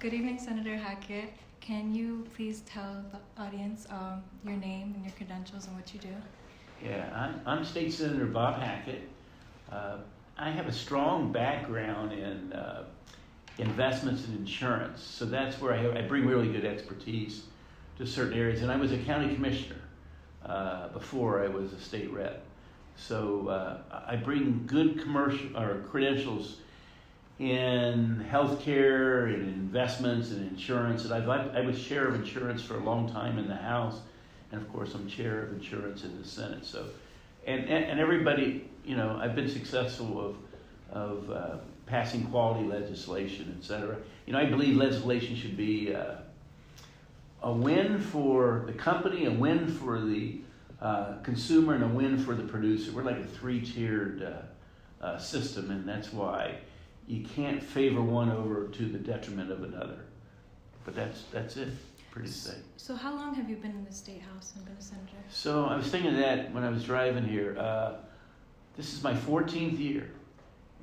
Good evening, Senator Hackett. Can you please tell the audience your name and your credentials and what you do? Yeah, I'm State Senator Bob Hackett. I have a strong background in investments and insurance, so that's where I bring really good expertise to certain areas. And I was a county commissioner before I was a state rep, so I bring good commercial or credentials in healthcare and investments and insurance. And I was chair of insurance for a long time in the House, and of course I'm chair of insurance in the Senate. So, and everybody, I've been successful of passing quality legislation, et cetera. I believe legislation should be a win for the company, a win for the consumer, and a win for the producer. We're like a three-tiered system, and that's why you can't favor one over to the detriment of another. But that's it, pretty safe. So how long have you been in the State House and been a senator? So I was thinking of that when I was driving here. This is my 14th year,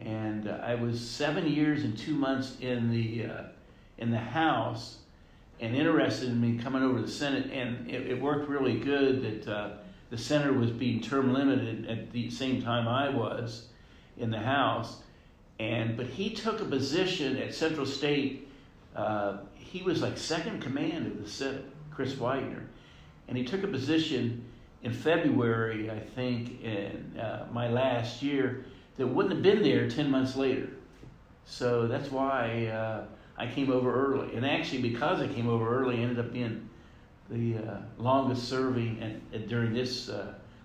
and I was 7 years and 2 months in the House, and interested in me coming over to the Senate, and it worked really good that the senator was being term limited at the same time I was in the House. But he took a position at Central State. He was like second command of the Senate, Chris Widener. And he took a position in February, I think, in my last year, that wouldn't have been there 10 months later. So that's why I came over early. And actually, because I came over early, I ended up being the longest serving during this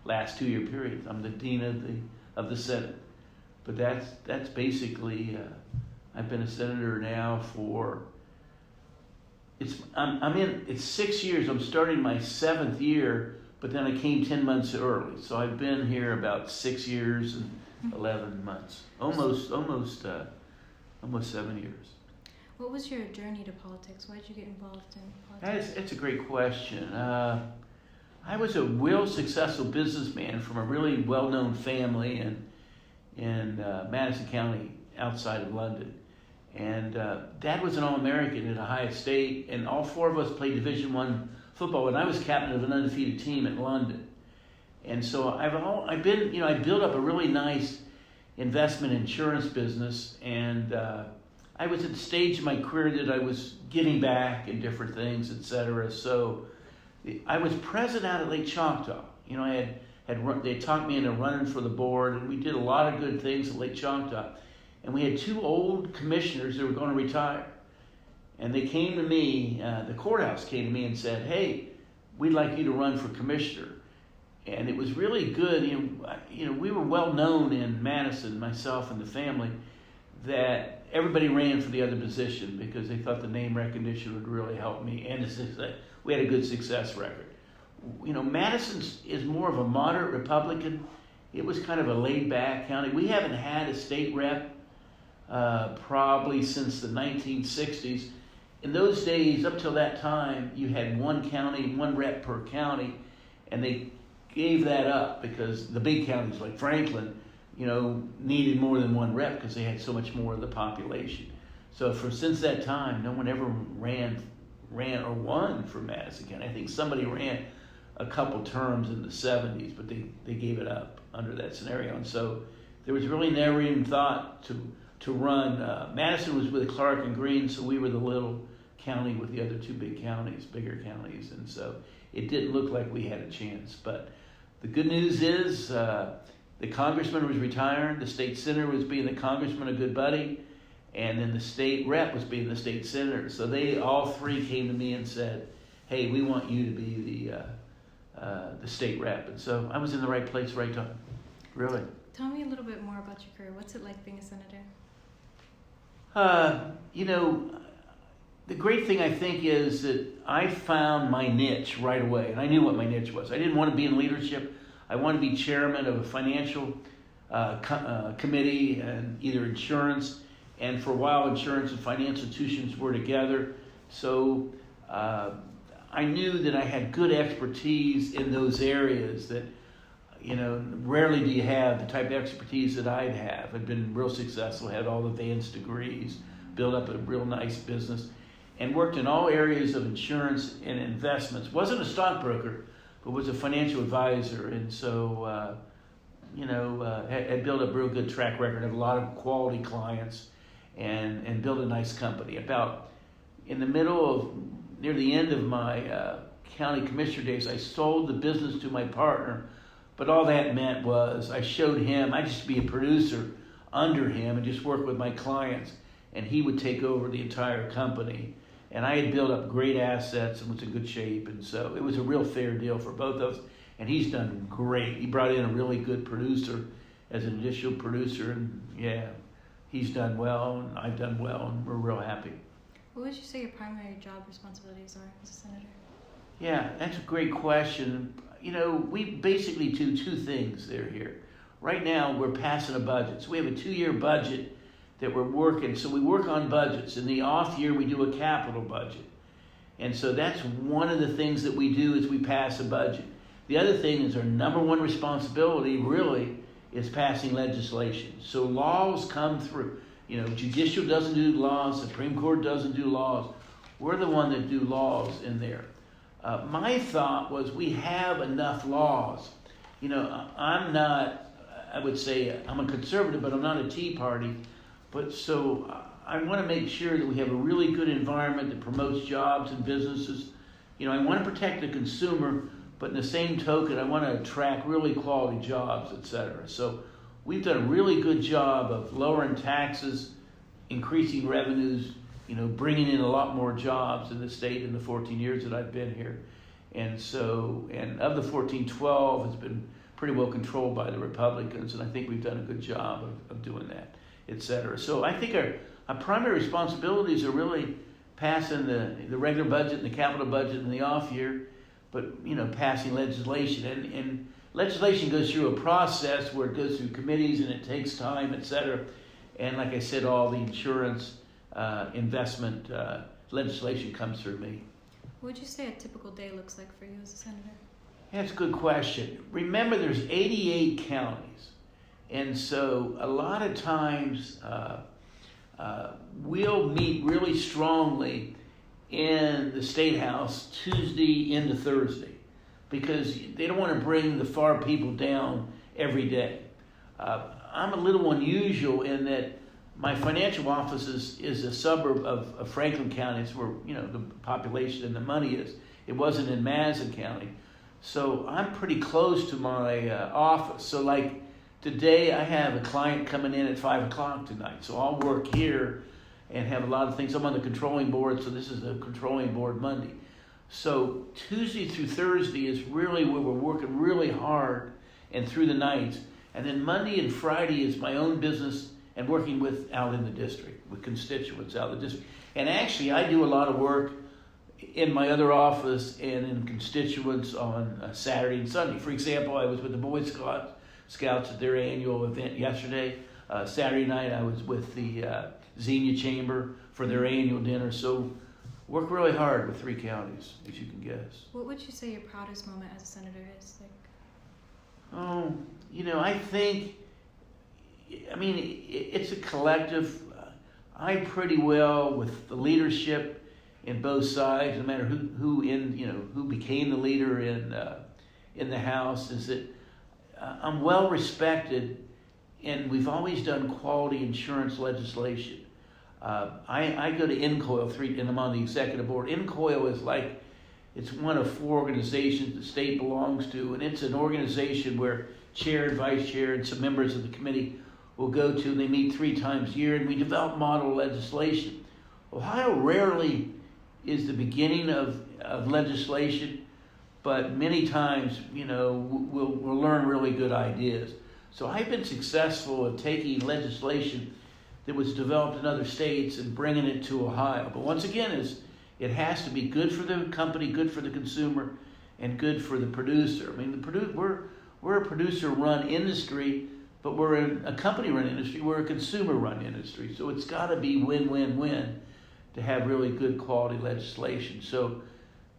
last 2-year period. I'm the dean of the Senate. But that's basically, I've been a senator now for, it's 6 years. I'm starting my 7th year, but then I came 10 months early. So I've been here about 6 years and 11 months, almost 7 years. What was your journey to politics? Why did you get involved in politics? That's a great question. I was a real successful businessman from a really well-known family in Madison County outside of London. And Dad was an All-American at Ohio State, and all 4 of us played Division I football, and I was captain of an undefeated team at London. And so I built up a really nice investment insurance business, and I was at the stage in my career that I was giving back in different things, et cetera. So I was president out at Lake Choctaw. They talked me into running for the board, and we did a lot of good things at Lake Choctaw. And we had 2 old commissioners that were going to retire. And they came to me, the courthouse came to me and said, "Hey, we'd like you to run for commissioner." And it was really good. We were well known in Madison, myself and the family, that everybody ran for the other position because they thought the name recognition would really help me. And we had a good success record. Madison is more of a moderate Republican. It was kind of a laid-back county. We haven't had a state rep probably since the 1960s. In those days, up till that time, you had one rep per county, and they gave that up because the big counties like Franklin, needed more than one rep because they had so much more of the population. So since that time, no one ever ran or won for Madison County. I think somebody ran a couple terms in the 70s, but they gave it up under that scenario. And so there was really never even thought to run. Madison was with Clark and Greene, so we were the little county with the other 2 bigger counties. And so it didn't look like we had a chance. But the good news is the congressman was retiring, the state senator was being the congressman, a good buddy, and then the state rep was being the state senator. So they all 3 came to me and said, "Hey, we want you to be the state rep." And so I was in the right place, right time. Really. Tell me a little bit more about your career. What's it like being a senator? The great thing I think is that I found my niche right away, and I knew what my niche was. I didn't want to be in leadership. I wanted to be chairman of a financial committee and either insurance, and for a while insurance and financial institutions were together. So I knew that I had good expertise in those areas that, rarely do you have the type of expertise that I'd have. I'd been real successful, had all the advanced degrees, built up a real nice business. and worked in all areas of insurance and investments. Wasn't a stockbroker, but was a financial advisor, and so had built a real good track record of a lot of quality clients, and built a nice company. About in the middle of near the end of my county commissioner days, I sold the business to my partner, but all that meant was I showed him I just be a producer under him and just work with my clients, and he would take over the entire company. And I had built up great assets and was in good shape, and so it was a real fair deal for both of us. And he's done great. He brought in a really good producer as an additional producer, and yeah, he's done well, and I've done well, and we're real happy. What would you say your primary job responsibilities are as a senator? Yeah, that's a great question. We basically do two things here. Right now, we're passing a budget. So we have a 2-year budget that we're working. So we work on budgets. In the off year, we do a capital budget. And so that's one of the things that we do is we pass a budget. The other thing is our number one responsibility really is passing legislation. So laws come through. Judicial doesn't do laws. Supreme Court doesn't do laws. We're the one that do laws in there. My thought was we have enough laws. I'm a conservative, but I'm not a Tea Party. But so I want to make sure that we have a really good environment that promotes jobs and businesses. I want to protect the consumer, but in the same token, I want to attract really quality jobs, et cetera. So we've done a really good job of lowering taxes, increasing revenues, bringing in a lot more jobs in the state in the 14 years that I've been here. And of the 14, 12 has been pretty well controlled by the Republicans, and I think we've done a good job of doing that, et cetera. So I think our primary responsibilities are really passing the regular budget and the capital budget in the off year, but passing legislation. And legislation goes through a process where it goes through committees and it takes time, et cetera. And like I said, all the insurance investment legislation comes through me. What would you say a typical day looks like for you as a senator? That's a good question. Remember, there's 88 counties. And so a lot of times we'll meet really strongly in the State House Tuesday into Thursday because they don't want to bring the FAR people down every day. I'm a little unusual in that my financial office is a suburb of Franklin County. It's where the population and the money is. It wasn't in Madison County. So I'm pretty close to my office. So like today I have a client coming in at 5 o'clock tonight. So I'll work here and have a lot of things. I'm on the controlling board, so this is the controlling board Monday. So Tuesday through Thursday is really where we're working really hard and through the nights. And then Monday and Friday is my own business and working out in the district, with constituents out in the district. And actually I do a lot of work in my other office and in constituents on Saturday and Sunday. For example, I was with the Boy Scouts at their annual event yesterday. Saturday night I was with the Xenia Chamber for their annual dinner. So work really hard with 3 counties, as you can guess. What would you say your proudest moment as a senator is? I think, it's a collective. I'm pretty well with the leadership in both sides, no matter who became the leader in the House, is that I'm well respected, and we've always done quality insurance legislation. I go to INCOIL and I'm on the executive board. INCOIL is it's one of 4 organizations the state belongs to, and it's an organization where chair and vice chair and some members of the committee will go to, and they meet 3 times a year, and we develop model legislation. Ohio rarely is the beginning of legislation, but many times, we'll learn really good ideas. So I've been successful at taking legislation that was developed in other states and bringing it to Ohio. But once again, it has to be good for the company, good for the consumer, and good for the producer. We're a producer-run industry, but we're a company-run industry. We're a consumer-run industry. So it's got to be win-win-win to have really good quality legislation. So,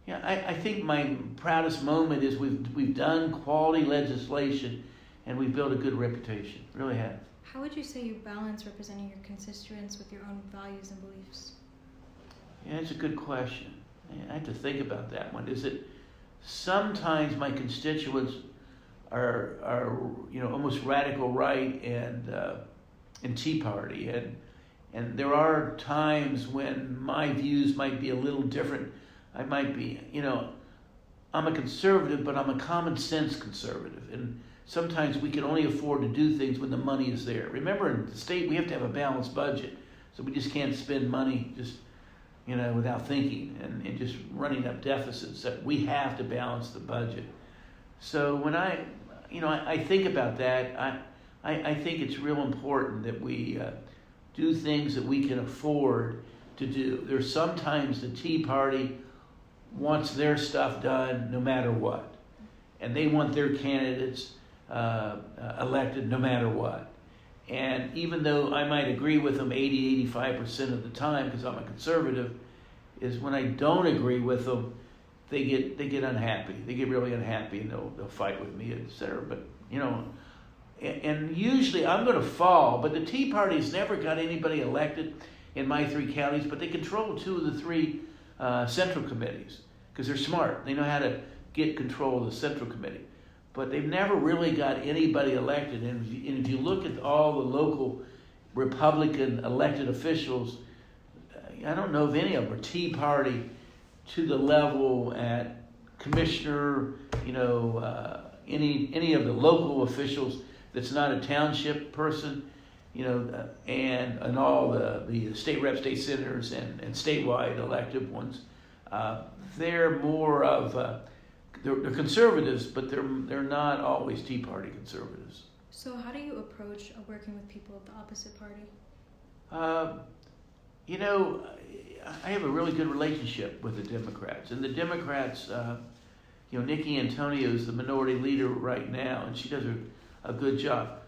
I think my proudest moment is we've done quality legislation, and we've built a good reputation. Really have. How would you say you balance representing your constituents with your own values and beliefs? Yeah, That's a good question. I have to think about that one. Is it sometimes my constituents are almost radical right and Tea Party, and there are times when my views might be a little different. I might be, I'm a conservative, but I'm a common sense conservative, and sometimes we can only afford to do things when the money is there. Remember, in the state, we have to have a balanced budget, so we just can't spend money just without thinking and just running up deficits. That we have to balance the budget. So when I think about that, I think it's real important that we do things that we can afford to do. There's sometimes the Tea Party wants their stuff done no matter what, and they want their candidates elected no matter what. And even though I might agree with them 85% of the time because I'm a conservative, is when I don't agree with them, they get unhappy. They get really unhappy, and they'll fight with me, etc. But and usually I'm going to fall. But the Tea Party's never got anybody elected in my 3 counties, but they control 2 of the 3 central committees because they're smart. They know how to get control of the central committee. But they've never really got anybody elected. And if you look at all the local Republican elected officials, I don't know if any of them are Tea Party to the level at commissioner, any of the local officials that's not a township person, and all the state reps, state senators, and statewide elected ones. They're more of they're conservatives, but they're not always Tea Party conservatives. So how do you approach working with people of the opposite party? I have a really good relationship with the Democrats. And the Democrats, Nikki Antonio is the minority leader right now, and she does a good job.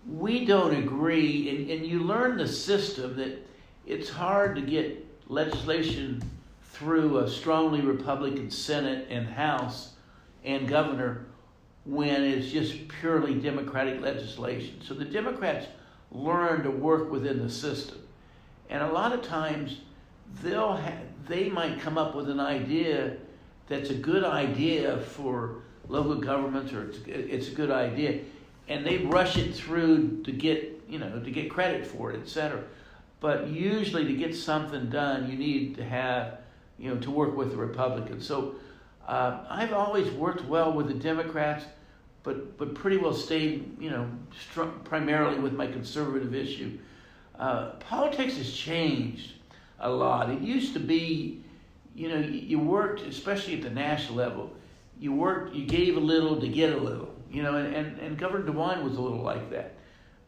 We don't agree, and you learn the system that it's hard to get legislation through a strongly Republican Senate and House and governor when it's just purely Democratic legislation. So the Democrats learn to work within the system. And a lot of times they might come up with an idea that's a good idea for local governments, or it's a good idea, and they rush it through to get credit for it, etc. But usually to get something done, you need to have to work with the Republicans. So I've always worked well with the Democrats, but pretty well stayed primarily with my conservative issue. Politics has changed a lot. It used to be, you worked, especially at the national level, you gave a little to get a little, and Governor DeWine was a little like that.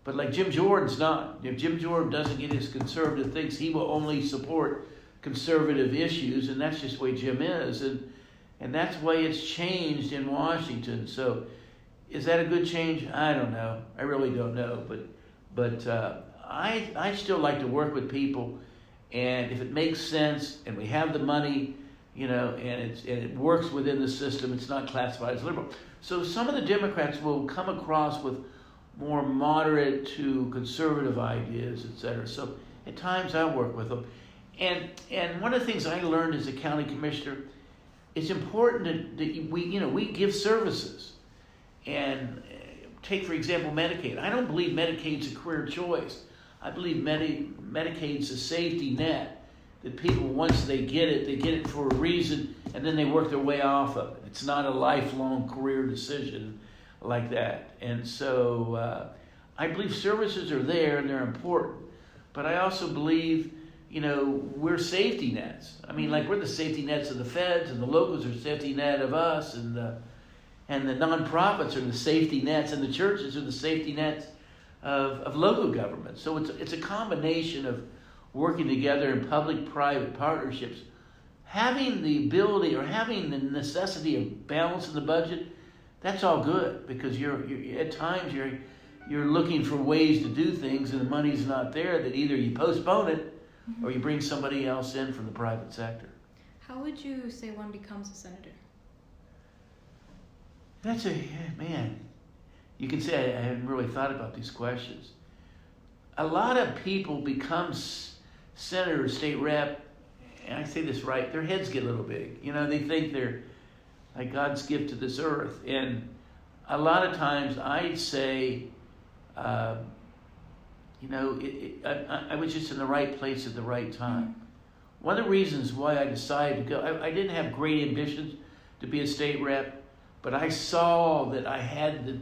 But like Jim Jordan's not. If Jim Jordan doesn't get his conservative things, he will only support conservative issues, and that's just the way Jim is. And that's the way it's changed in Washington. So is that a good change? I don't know. I really don't know. But I still like to work with people, and if it makes sense and we have the money, and it works within the system, it's not classified as liberal. So some of the Democrats will come across with more moderate to conservative ideas, etc. So at times I work with them. And one of the things I learned as a county commissioner, it's important that we give services. And take, for example, Medicaid. I don't believe Medicaid's a career choice. I believe Medicaid's a safety net that people, once they get it for a reason, and then they work their way off of it. It's not a lifelong career decision like that. And so I believe services are there and they're important. But I also believe, we're safety nets. I mean, like we're the safety nets of the feds, and the locals are safety net of us, and the nonprofits are the safety nets, and the churches are the safety nets of local government. So it's a combination of working together in public-private partnerships. Having the ability or having the necessity of balancing the budget, that's all good, because you're at times you're looking for ways to do things and the money's not there, that either you postpone it or you bring somebody else in from the private sector. How would you say one becomes a senator? Man, you can say I hadn't really thought about these questions. A lot of people become senator, state rep, and I say this right, their heads get a little big. You know, they think they're like God's gift to this earth. And a lot of times I'd say, I was just in the right place at the right time. One of the reasons why I decided to go, I didn't have great ambitions to be a state rep, but I saw that I had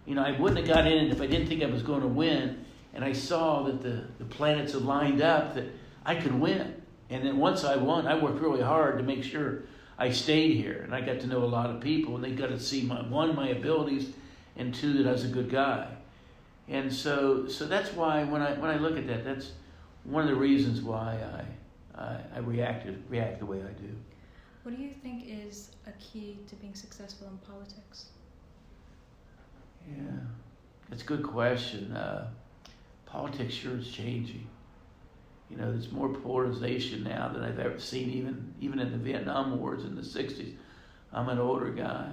I wouldn't have got in it if I didn't think I was going to win. And I saw that the planets had lined up that I could win. And then once I won, I worked really hard to make sure I stayed here. And I got to know a lot of people, and they got to see my abilities, and two, that I was a good guy. And so that's why when I look at that, that's one of the reasons why I react the way I do. What do you think is a key to being successful in politics? Yeah, that's a good question. Politics sure is changing. You know, there's more polarization now than I've ever seen, even in the Vietnam Wars in the 60s. I'm an older guy.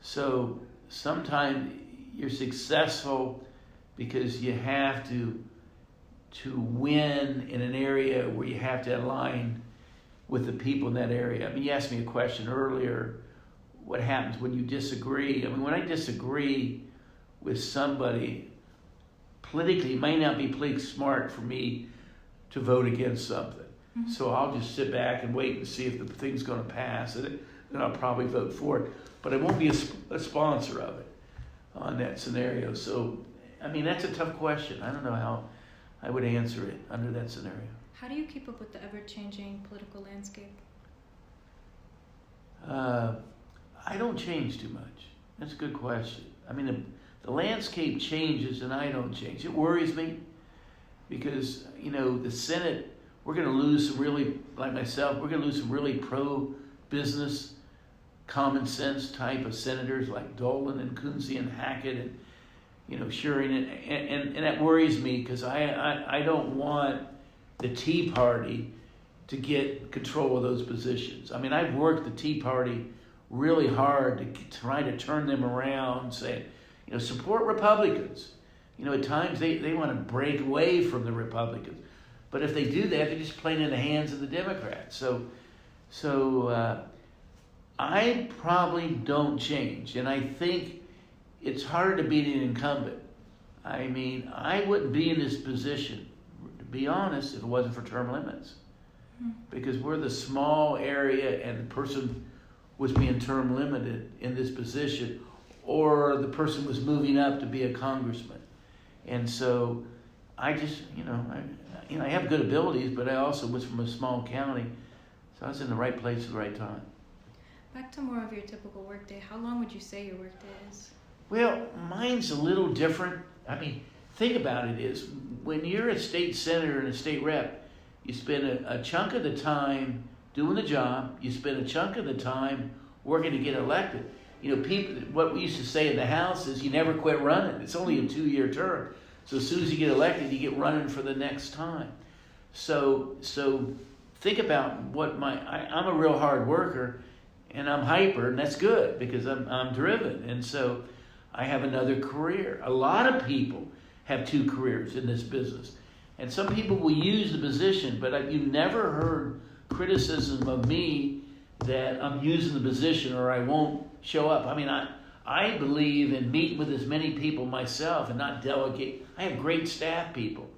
So sometimes you're successful because you have to win in an area where you have to align with the people in that area. I mean, you asked me a question earlier, what happens when you disagree? I mean, when I disagree with somebody, politically, it may not be politically smart for me to vote against something. Mm-hmm. So I'll just sit back and wait and see if the thing's going to pass, and then I'll probably vote for it. But I won't be a sponsor of it on that scenario. So, I mean, that's a tough question. I don't know how I would answer it under that scenario. How do you keep up with the ever-changing political landscape? I don't change too much. That's a good question. I mean, the landscape changes and I don't change. It worries me because, the Senate, we're going to lose some really, like myself, we're going to lose some really pro-business, common sense type of senators like Dolan and Kunze and Hackett and, Schuring. And that worries me because I don't want the Tea Party to get control of those positions. I mean, I've worked the Tea Party really hard to try to turn them around, saying, support Republicans. At times they want to break away from the Republicans. But if they do that, they're just playing in the hands of the Democrats. So I probably don't change. And I think it's hard to beat an incumbent. I mean, I wouldn't be in this position, to be honest, if it wasn't for term limits. Because we're the small area and the person was being term limited in this position, or the person was moving up to be a congressman. And so I just, I have good abilities, but I also was from a small county, so I was in the right place at the right time. Back to more of your typical workday. How long would you say your workday is? Well, mine's a little different. I mean, think about it is, when you're a state senator and a state rep, you spend a chunk of the time doing the job, you spend a chunk of the time working to get elected. People, what we used to say in the House is you never quit running. It's only a 2-year term. So as soon as you get elected, you get running for the next time. So think about what I'm a real hard worker, and I'm hyper, and that's good because I'm driven. And so I have another career. A lot of people have 2 careers in this business. And some people will use the position, but you've never heard criticism of me that I'm using the position or I won't show up. I mean, I believe in meeting with as many people myself and not delegate. I have great staff people,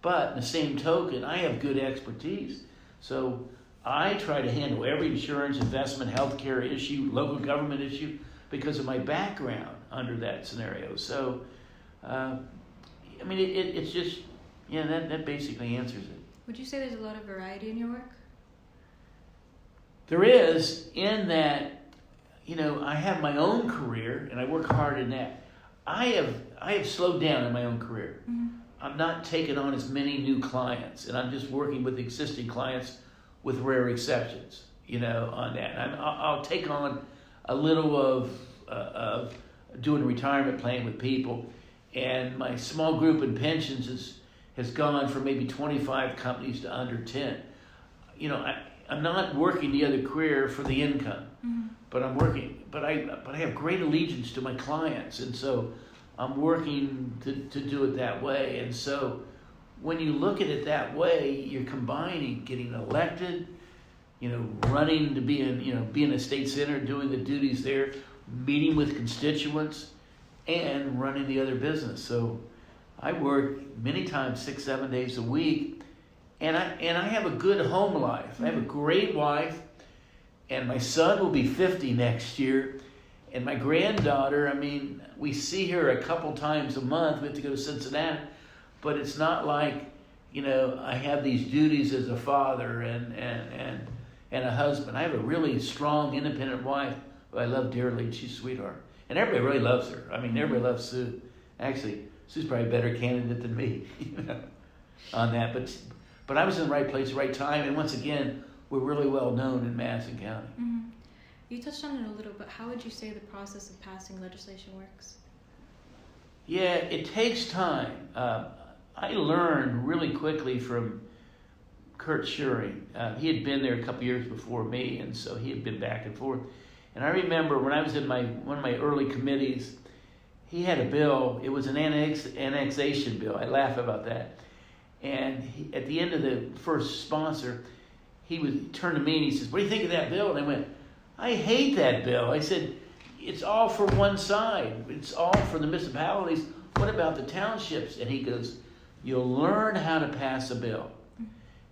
but in the same token, I have good expertise. So I try to handle every insurance, investment, healthcare issue, local government issue because of my background under that scenario. So, it's just, that basically answers it. Would you say there's a lot of variety in your work? There is, in that, I have my own career and I work hard in that. I have slowed down in my own career. Mm-hmm. I'm not taking on as many new clients, and I'm just working with existing clients with rare exceptions, on that. And I'll take on a little of doing retirement plan with people, and my small group in pensions has gone from maybe 25 companies to under 10. I'm not working the other career for the income, but I'm working. But I have great allegiance to my clients, and so I'm working to do it that way. And so when you look at it that way, you're combining getting elected, running to being a state senator, doing the duties there, meeting with constituents, and running the other business. So I work many times 6-7 days a week, and I have a good home life. I have a great wife, and my son will be 50 next year, and my granddaughter, we see her a couple times a month. We have to go to Cincinnati, but it's not like, I have these duties as a father and a husband. I have a really strong, independent wife who I love dearly, and she's a sweetheart. And everybody really loves her. Everybody loves Sue. Actually, Sue's probably a better candidate than me, on that. But I was in the right place, right time, and once again, we're really well known in Madison County. Mm-hmm. You touched on it a little, but how would you say the process of passing legislation works? Yeah, it takes time. I learned really quickly from Kurt Schuring. He had been there a couple years before me, and so he had been back and forth. And I remember when I was in one of my early committees, he had a bill. It was an annexation bill. I laugh about that. And at the end of the first sponsor, he would turn to me and he says, "What do you think of that bill?" And I went, "I hate that bill." I said, "It's all for one side. It's all for the municipalities. What about the townships?" And he goes, "You'll learn how to pass a bill."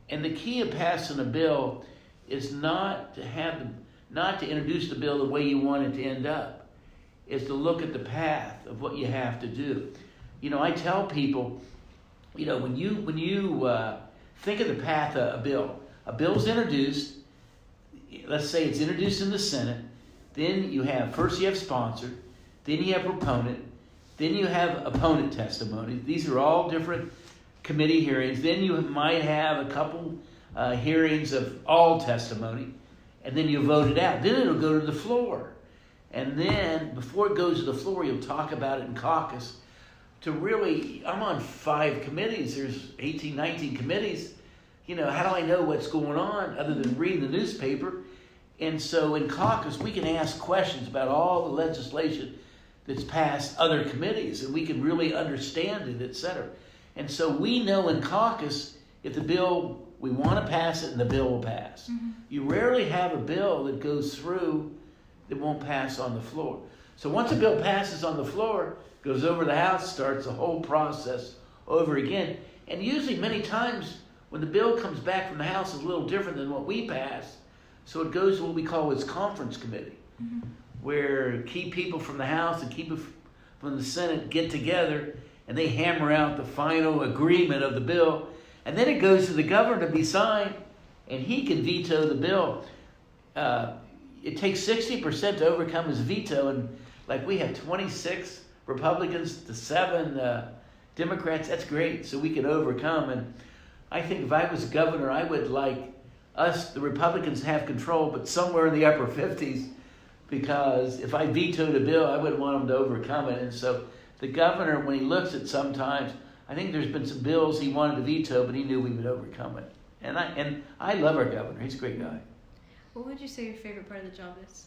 And the key of passing a bill is not to introduce the bill the way you want it to end up. Is to look at the path of what you have to do. I tell people, when you think of the path of a bill's introduced. Let's say it's introduced in the Senate. Then first you have sponsor, then you have proponent, then you have opponent testimony. These are all different committee hearings. Then you might have a couple hearings of all testimony, and then you vote it out. Then it'll go to the floor. And then before it goes to the floor, you'll talk about it in caucus. I'm on 5 committees. There's 18, 19 committees. How do I know what's going on other than reading the newspaper? And so in caucus, we can ask questions about all the legislation that's passed other committees, and we can really understand it, etc. And so we know in caucus if the bill, we want to pass it and the bill will pass. Mm-hmm. You rarely have a bill that goes through that won't pass on the floor. So once a bill passes on the floor, goes over the House, starts the whole process over again. And usually many times when the bill comes back from the House, it's a little different than what we passed. So it goes to what we call its conference committee, mm-hmm. where key people from the House and key people from the Senate get together and they hammer out the final agreement of the bill. And then it goes to the governor to be signed, and he can veto the bill. It takes 60% to overcome his veto, and like we have 26 Republicans to 7 Democrats. That's great, so we can overcome. And I think if I was governor, I would like us, the Republicans, have control, but somewhere in the upper 50s, because if I vetoed a bill, I wouldn't want them to overcome it. And so the governor, when he looks at sometimes, I think there's been some bills he wanted to veto, but he knew we would overcome it. And I love our governor. He's a great guy. What would you say your favorite part of the job is?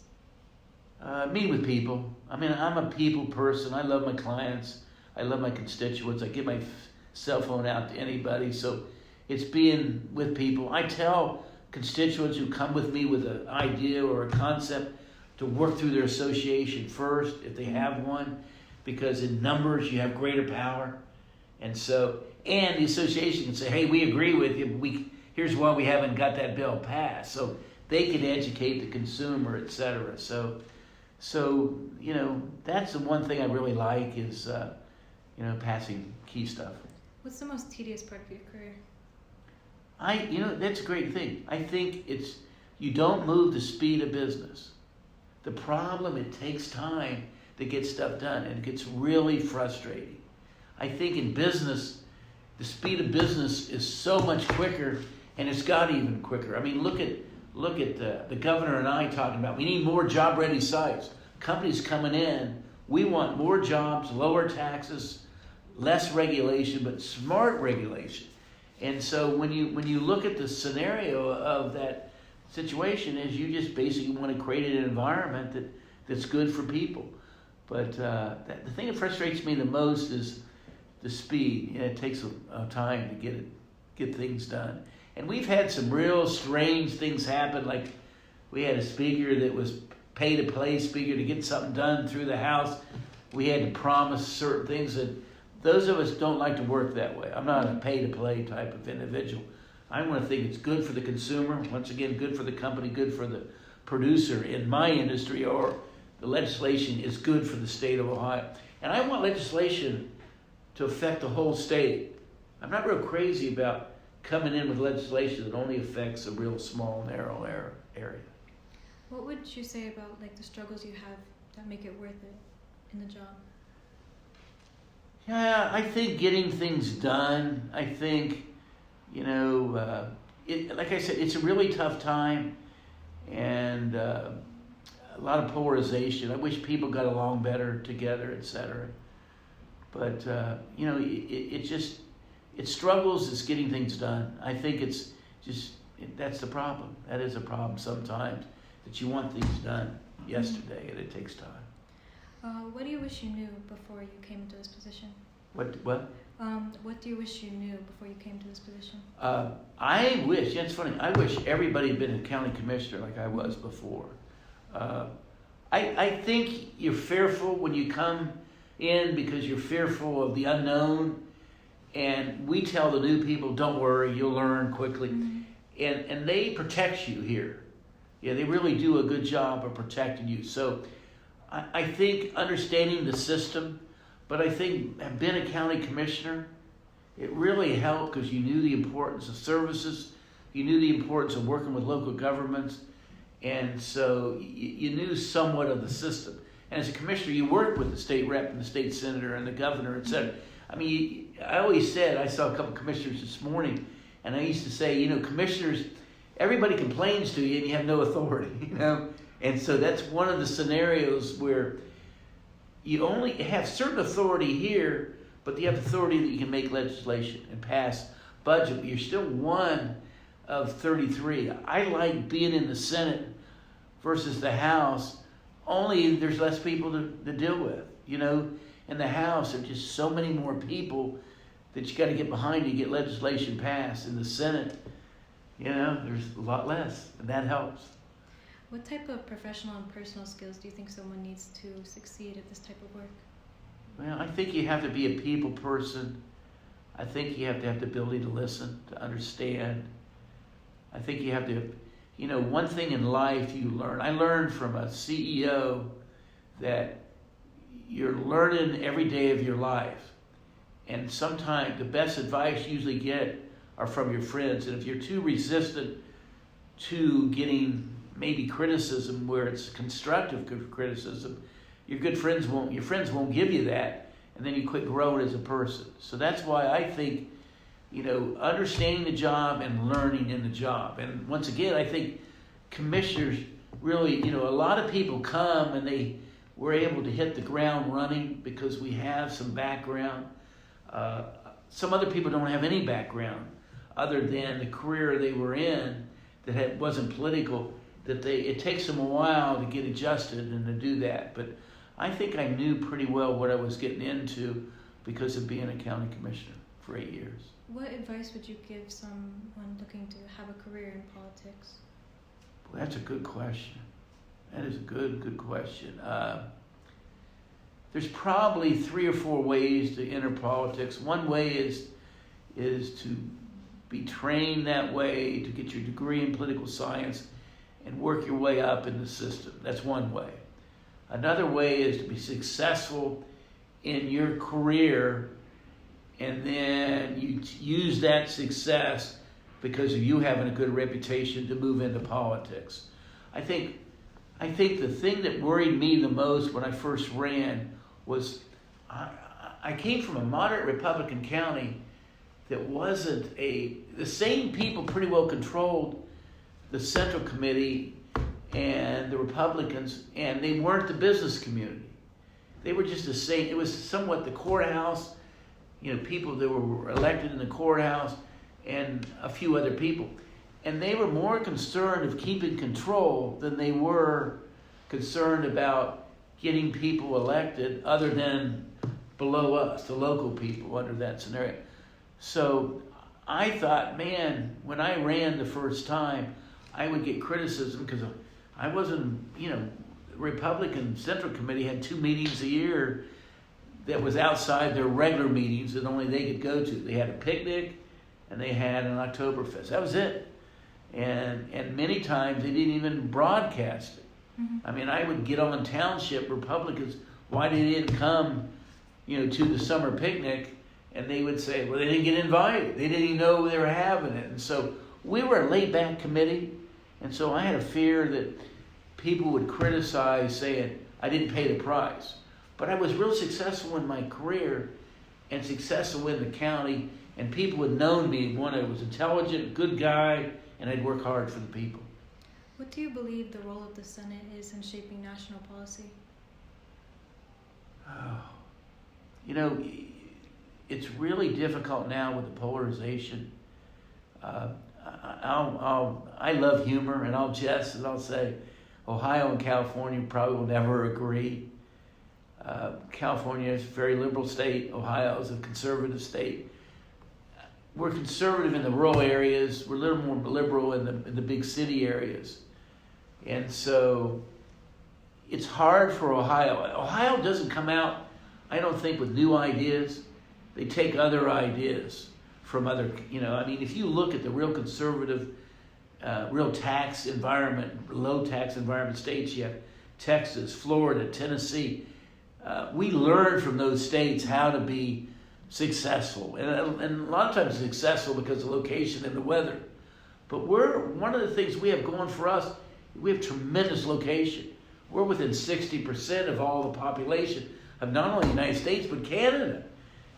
Meeting with people. I'm a people person. I love my clients. I love my constituents. I give my cell phone out to anybody. So it's being with people. I tell constituents who come with me with an idea or a concept to work through their association first, if they have one, because in numbers you have greater power. And the association can say, "Hey, we agree with you, but here's why we haven't got that bill passed." So they can educate the consumer, etc. So that's the one thing I really like is, passing key stuff. What's the most tedious part of your career? That's a great thing. I think you don't move the speed of business. The problem, it takes time to get stuff done, and it gets really frustrating. I think in business, the speed of business is so much quicker, and it's got even quicker. Look at the governor and I talking about, we need more job-ready sites. Companies coming in, we want more jobs, lower taxes, less regulation, but smart regulation. And so when you look at the scenario of that situation, is you just basically want to create an environment that's good for people. But the thing that frustrates me the most is the speed. It takes a time to get things done. And we've had some real strange things happen. Like we had a speaker that was pay-to-play speaker to get something done through the House. We had to promise certain things that those of us don't like to work that way. I'm not a pay-to-play type of individual. I want to think it's good for the consumer. Once again, good for the company, good for the producer in my industry, or the legislation is good for the state of Ohio. And I want legislation to affect the whole state. I'm not real crazy about coming in with legislation that only affects a real small, narrow area. What would you say about like the struggles you have that make it worth it in the job? Yeah, I think getting things done. I think, like I said, it's a really tough time, and a lot of polarization. I wish people got along better together, etc. But it struggles. It's getting things done. I think that's the problem. That is a problem sometimes, that you want things done yesterday, and it takes time. What do you wish you knew before you came into this position? What? What do you wish you knew before you came to this position? I wish, it's funny, I wish everybody had been a county commissioner like I was before. I think you're fearful when you come in because you're fearful of the unknown. And we tell the new people, don't worry, you'll learn quickly. Mm-hmm. And they protect you here. Yeah, they really do a good job of protecting you. So I think understanding the system, but I think being a county commissioner, it really helped because you knew the importance of services, you knew the importance of working with local governments, and so you knew somewhat of the system. And as a commissioner, you worked with the state rep and the state senator and the governor, et cetera. I mean, I always said, I saw a couple commissioners this morning, and I used to say, commissioners, everybody complains to you and you have no authority, And so that's one of the scenarios where you only have certain authority here, but you have authority that you can make legislation and pass budget, but you're still one of 33. I like being in the Senate versus the House, only there's less people to deal with, In the House, there's just so many more people that you got to get behind to get legislation passed. In the Senate, there's a lot less, and that helps. What type of professional and personal skills do you think someone needs to succeed at this type of work? Well, I think you have to be a people person. I think you have to have the ability to listen, to understand. I think you have to, one thing in life you learn. I learned from a CEO that you're learning every day of your life. And sometimes the best advice you usually get are from your friends. And if you're too resistant to getting maybe criticism where it's constructive criticism, your friends won't give you that, and then you quit growing as a person. So that's why I think, understanding the job and learning in the job. And once again, I think commissioners really, a lot of people come and we're able to hit the ground running because we have some background. Some other people don't have any background other than the career they were in that wasn't political. It takes them a while to get adjusted and to do that. But I think I knew pretty well what I was getting into because of being a county commissioner for 8 years. What advice would you give someone looking to have a career in politics? Well, that's a good question. That is a good question. There's probably 3 or 4 ways to enter politics. One way is to be trained that way, to get your degree in political science and work your way up in the system. That's one way. Another way is to be successful in your career, and then you use that success because of you having a good reputation to move into politics. I think the thing that worried me the most when I first ran was I came from a moderate Republican county that wasn't the same people pretty well controlled the Central Committee and the Republicans, and they weren't the business community. They were just the same. It was somewhat the courthouse, people that were elected in the courthouse, and a few other people. And they were more concerned of keeping control than they were concerned about getting people elected, other than below us, the local people under that scenario. So I thought, man, when I ran the first time, I would get criticism because I wasn't, the Republican Central Committee had 2 meetings a year that was outside their regular meetings that only they could go to. They had a picnic and they had an Oktoberfest. That was it. And many times they didn't even broadcast it. Mm-hmm. I mean, I would get on township Republicans, why they didn't come, to the summer picnic, and they would say, well, they didn't get invited. They didn't even know they were having it. And so we were a laid-back committee, and so I had a fear that people would criticize saying I didn't pay the price. But I was real successful in my career and successful in the county, and people had known me, one, I was intelligent, good guy, and I'd work hard for the people. What do you believe the role of the Senate is in shaping national policy? Oh, it's really difficult now with the polarization. I love humor, and I'll jest and I'll say Ohio and California probably will never agree. California is a very liberal state. Ohio is a conservative state. We're conservative in the rural areas. We're a little more liberal in the big city areas. And so it's hard for Ohio. Ohio doesn't come out, I don't think, with new ideas. They take other ideas from other, if you look at the real conservative, real tax environment, low tax environment states, you have Texas, Florida, Tennessee. We learn from those states how to be successful. And a lot of times successful because of location and the weather. But one of the things we have going for us, we have tremendous location. We're within 60% of all the population of not only the United States, but Canada.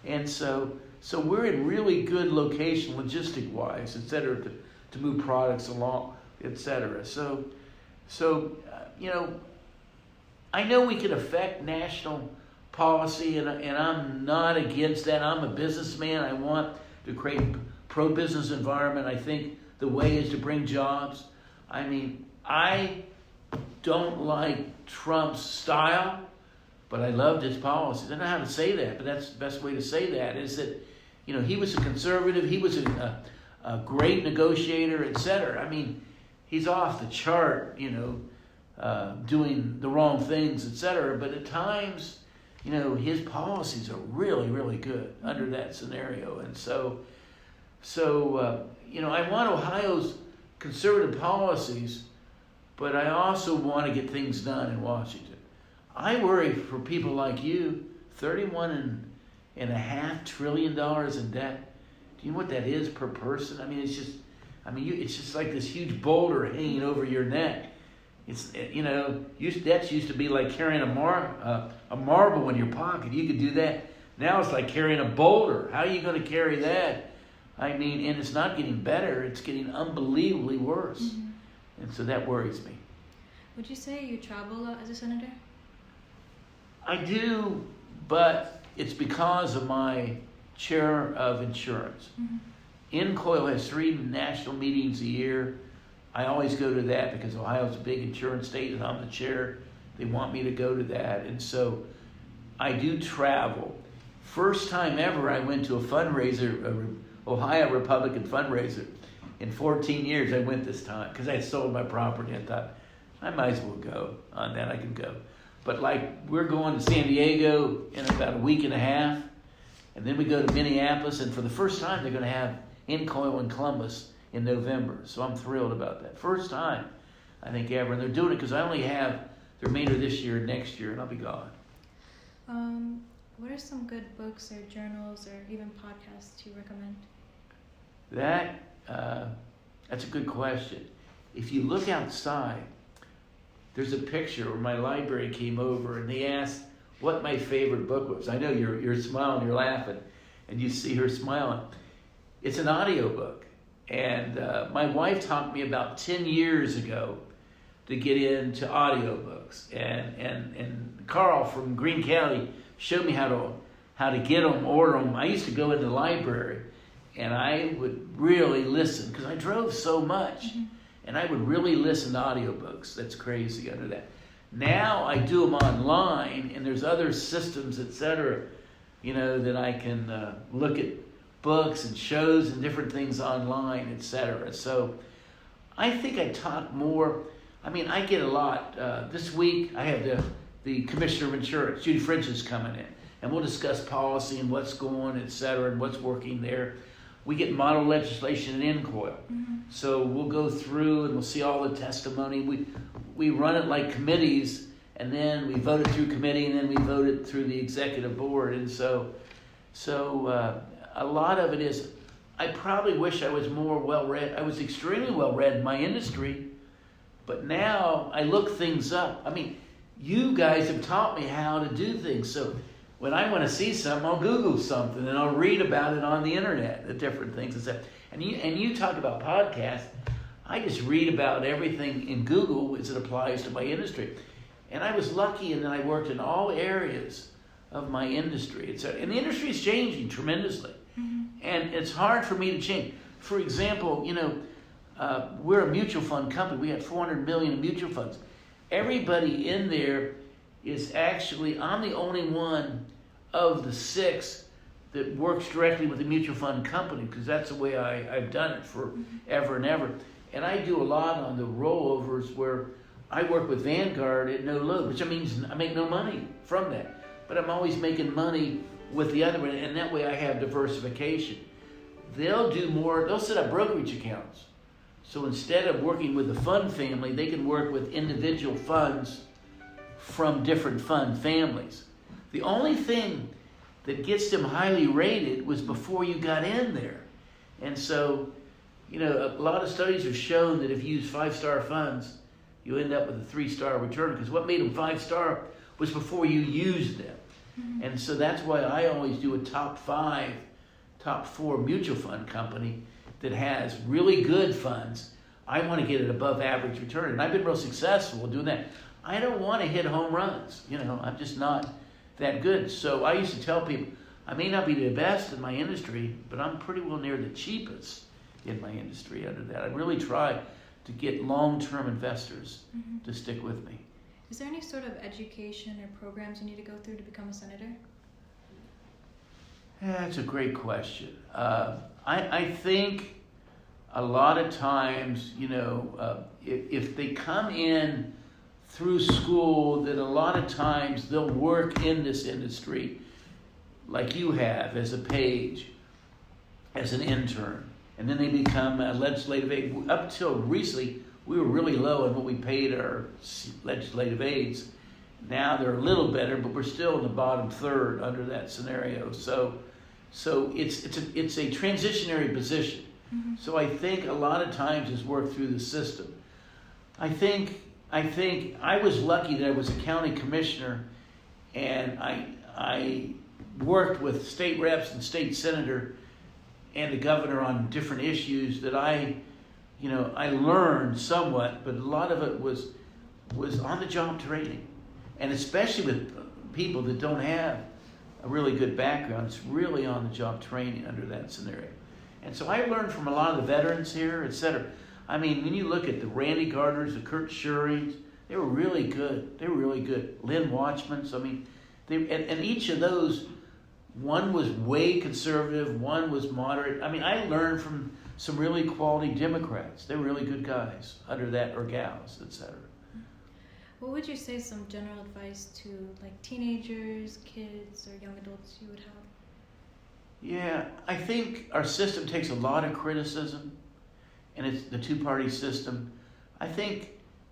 And so we're in really good location, logistic-wise, et cetera, to move products along, et cetera. So I know we can affect national policy, and I'm not against that. I'm a businessman. I want to create a pro-business environment. I think the way is to bring jobs. I mean, I don't like Trump's style, but I loved his policies. I don't know how to say that, but that's the best way to say that, is that, he was a conservative, he was a great negotiator, et cetera. I mean, he's off the chart, doing the wrong things, et cetera, but at times, his policies are really, really good under that scenario. And so I want Ohio's conservative policies, but I also want to get things done in Washington. I worry for people like you, $31.5 trillion in debt. Do you know what that is per person? I mean, it's just like this huge boulder hanging over your neck. It's, debts used to be like carrying a marble in your pocket. You could do that. Now it's like carrying a boulder. How are you going to carry that? I mean, and it's not getting better. It's getting unbelievably worse. Mm-hmm. And so that worries me. Would you say you travel a lot as a senator? I do, but it's because of my chair of insurance. Mm-hmm. INCOIL has 3 national meetings a year. I always go to that because Ohio's a big insurance state and I'm the chair. They want me to go to that. And so I do travel. First time ever I went to a fundraiser, Ohio Republican fundraiser. In 14 years I went this time because I had sold my property. I thought, I might as well go on that. I can go. But we're going to San Diego in about a week and a half. And then we go to Minneapolis. And for the first time they're going to have INCOIL in Columbus in November. So I'm thrilled about that. First time, I think, ever. And they're doing it because I only have the remainder of this year and next year, and I'll be gone. What are some good books or journals or even podcasts you recommend? That's a good question. If you look outside, there's a picture where my library came over and they asked what my favorite book was. I know you're smiling, you're laughing, and you see her smiling. It's an audiobook. And my wife taught me about 10 years ago to get into audiobooks. And Carl from Greene County showed me how to get them, order them. I used to go in the library and I would really listen because I drove so much. Mm-hmm. And I would really listen to audiobooks. That's crazy under that. Now I do them online and there's other systems, etc. that I can look at books and shows and different things online, etc. So I think I talk more. I mean, I get a lot. This week I have the Commissioner of Insurance, Judy French, is coming in, and we'll discuss policy and what's going, etc., and what's working there. We get model legislation in COIL. So we'll go through and we'll see all the testimony. We run it like committees, and then we vote it through committee, and then we vote it through the executive board. And so a lot of it is, I probably wish I was more well-read. I was extremely well-read in my industry, but now I look things up. I mean, you guys have taught me how to do things. So when I want to see something, I'll Google something and I'll read about it on the internet, the different things and stuff. And you talk about podcasts. I just read about everything in Google as it applies to my industry. And I was lucky in that I worked in all areas of my industry. And the industry is changing tremendously. And it's hard for me to change. For example, we're a mutual fund company. We have $400 million in mutual funds. Everybody in there is actually, I'm the only one of the 6 that works directly with the mutual fund company, because that's the way I've done it forever and ever. And I do a lot on the rollovers where I work with Vanguard at no load, which means I make no money from that. But I'm always making money with the other one, and that way I have diversification. They'll do more, they'll set up brokerage accounts. So instead of working with the fund family, they can work with individual funds from different fund families. The only thing that gets them highly rated was before you got in there. And so, a lot of studies have shown that if you use 5-star funds, you end up with a 3-star return, because what made them 5-star was before you used them. And so that's why I always do a top 4 mutual fund company that has really good funds. I want to get an above average return, and I've been real successful doing that. I don't want to hit home runs. I'm just not that good. So I used to tell people, I may not be the best in my industry, but I'm pretty well near the cheapest in my industry under that. I really try to get long-term investors to stick with me. Is there any sort of education or programs you need to go through to become a senator? That's a great question. I think a lot of times, if they come in through school, that a lot of times they'll work in this industry like you have as a page, as an intern, and then they become a legislative aide. Up till recently, we were really low on what we paid our legislative aides. Now they're a little better, but we're still in the bottom third under that scenario. So it's a transitionary position. So I think a lot of times is work through the system. I think I was lucky that I was a county commissioner, and I worked with state reps and state senator and the governor on different issues that I learned somewhat, but a lot of it was on-the-job training. And especially with people that don't have a really good background, it's really on-the-job training under that scenario. And so I learned from a lot of the veterans here, et cetera. I mean, when you look at the Randy Gardners, the Kurt Schurings, they were really good. They were really good. Lynn Watchmans, I mean, and each of those, one was way conservative, one was moderate. I mean, I learned from some really quality Democrats. They were really good guys under that, or gals, et cetera. What would you say some general advice to teenagers, kids, or young adults you would have? Yeah, I think our system takes a lot of criticism, and it's the two-party system. I think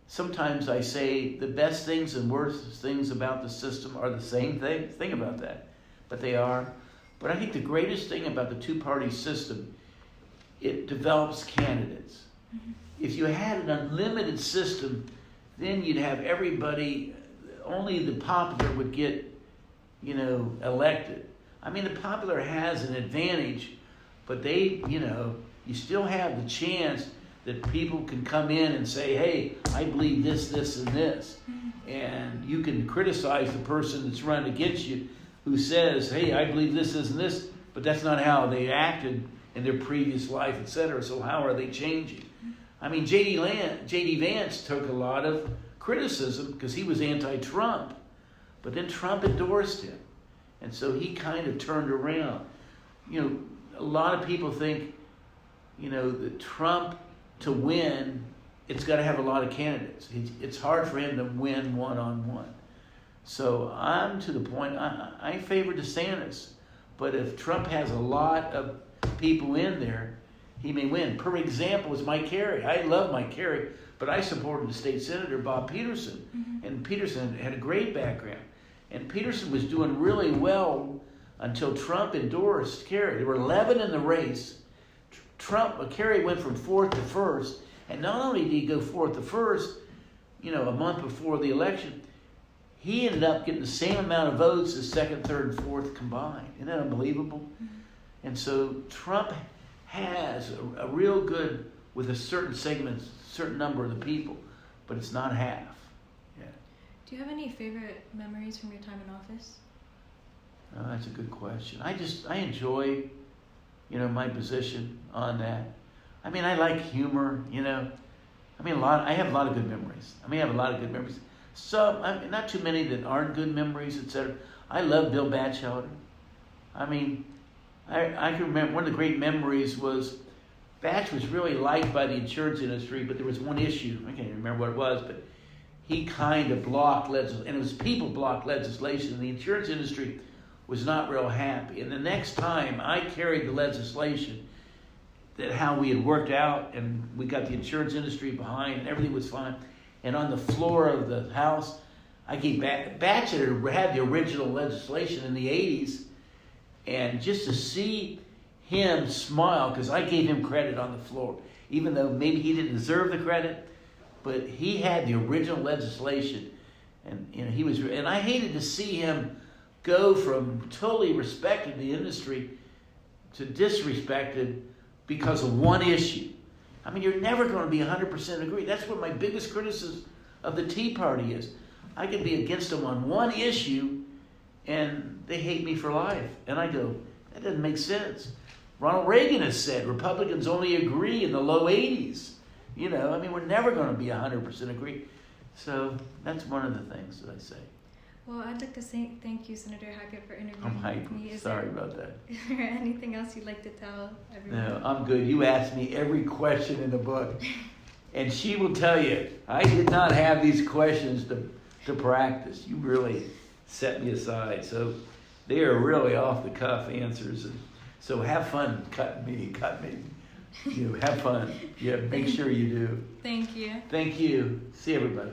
sometimes I say the best things and worst things about the system are the same thing. Think about that. But they are. But I think the greatest thing about the two-party system, it develops candidates. If you had an unlimited system, then you'd have everybody, only the popular would get, elected. I mean, the popular has an advantage, but they, you still have the chance that people can come in and say, hey, I believe this, this, and this. And you can criticize the person that's running against you who says, hey, I believe this, this, and this, but that's not how they acted in their previous life, et cetera. So how are they changing? I mean, J.D. Vance took a lot of criticism because he was anti-Trump, but then Trump endorsed him. And so he kind of turned around. You know, a lot of people think, you know, that Trump to win, it's got to have a lot of candidates. It's hard for him to win one-on-one. So I'm to the point, I favor DeSantis. But if Trump has a lot of people in there, he may win. Per example is Mike Carey. I love Mike Carey, but I supported the state senator, Bob Peterson. Mm-hmm. And Peterson had a great background. And Peterson was doing really well until Trump endorsed Kerry. There were 11 in the race. Kerry went from 4th to 1st. And not only did he go 4th to 1st, you know, a month before the election, he ended up getting the same amount of votes as 2nd, 3rd, and 4th combined. Isn't that unbelievable? Mm-hmm. And so Trump has a real good, with a certain segment, certain number of the people, but it's not half. Yeah. Do you have any favorite memories from your time in office? Oh, that's a good question. I enjoy, you know, my position on that. I mean, I like humor, you know. I mean, I have a lot of good memories. Some, not too many that aren't good memories, etc. I love Bill Batchelder. I mean, I can remember one of the great memories was Batch was really liked by the insurance industry, but there was one issue. I can't even remember what it was, but he kind of blocked legislation, and it was people blocked legislation, and the insurance industry was not real happy. And the next time I carried the legislation, that how we had worked out, and we got the insurance industry behind, and everything was fine. And on the floor of the House, I gave Batchelder had the original legislation in the 80s, and just to see him smile, because I gave him credit on the floor, even though maybe he didn't deserve the credit, but he had the original legislation, and you know he was. And I hated to see him go from totally respecting the industry to disrespected because of one issue. I mean, you're never going to be 100% agree. That's what my biggest criticism of the Tea Party is. I can be against them on one issue, and they hate me for life. And I go, that doesn't make sense. Ronald Reagan has said Republicans only agree in the low 80s. You know, I mean, we're never going to be 100% agree. So that's one of the things that I say. Well, I'd like to say thank you, Senator Hackett, for interviewing with me. Sorry about that. Is there anything else you'd like to tell everyone? No, I'm good. You asked me every question in the book. And she will tell you, I did not have these questions to practice. You really set me aside. So they are really off-the-cuff answers. And so have fun cut me. You know, have fun. Yeah, make sure you do. Thank you. Thank you. See everybody.